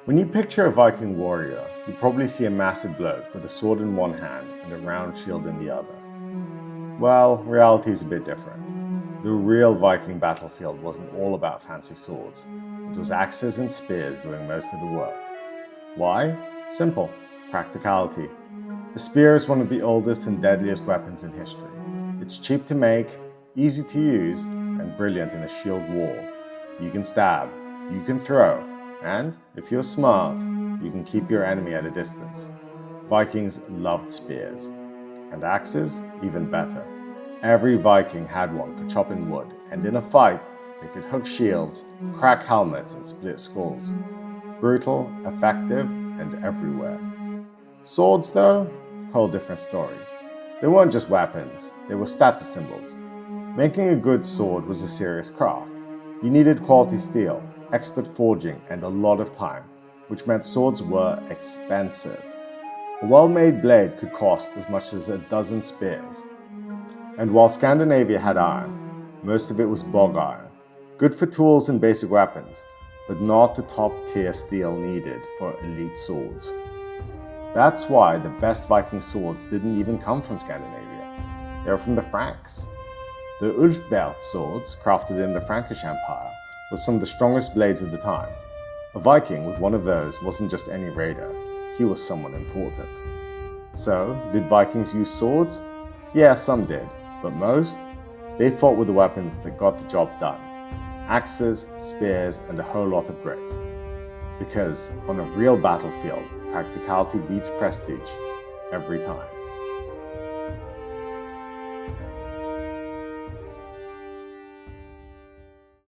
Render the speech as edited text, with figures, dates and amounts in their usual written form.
When you picture a Viking warrior, you probably see a massive bloke with a sword in one hand and a round shield in the other. Well, reality is a bit different. The real Viking battlefield wasn't all about fancy swords. It was axes and spears doing most of the work. Why? Simple. Practicality. A spear is one of the oldest and deadliest weapons in history. It's cheap to make, easy to use, and brilliant in a shield wall. You can stab, you can throw, and, if you're smart, you can keep your enemy at a distance. Vikings loved spears. And axes? Even better. Every Viking had one for chopping wood, and in a fight, they could hook shields, crack helmets, and split skulls. Brutal, effective, and everywhere. Swords, though? Whole different story. They weren't just weapons, they were status symbols. Making a good sword was a serious craft. You needed quality steel, expert forging, and a lot of time, which meant swords were expensive. A well-made blade could cost as much as a dozen spears. And while Scandinavia had iron, most of it was bog iron, good for tools and basic weapons, but not the top-tier steel needed for elite swords. That's why the best Viking swords didn't even come from Scandinavia. They were from the Franks. The Ulfberht swords, crafted in the Frankish Empire, were some of the strongest blades of the time. A Viking with one of those wasn't just any raider, he was someone important. So, did Vikings use swords? Yeah, some did, but most? They fought with the weapons that got the job done. Axes, spears, and a whole lot of grit. Because on a real battlefield, practicality beats prestige every time.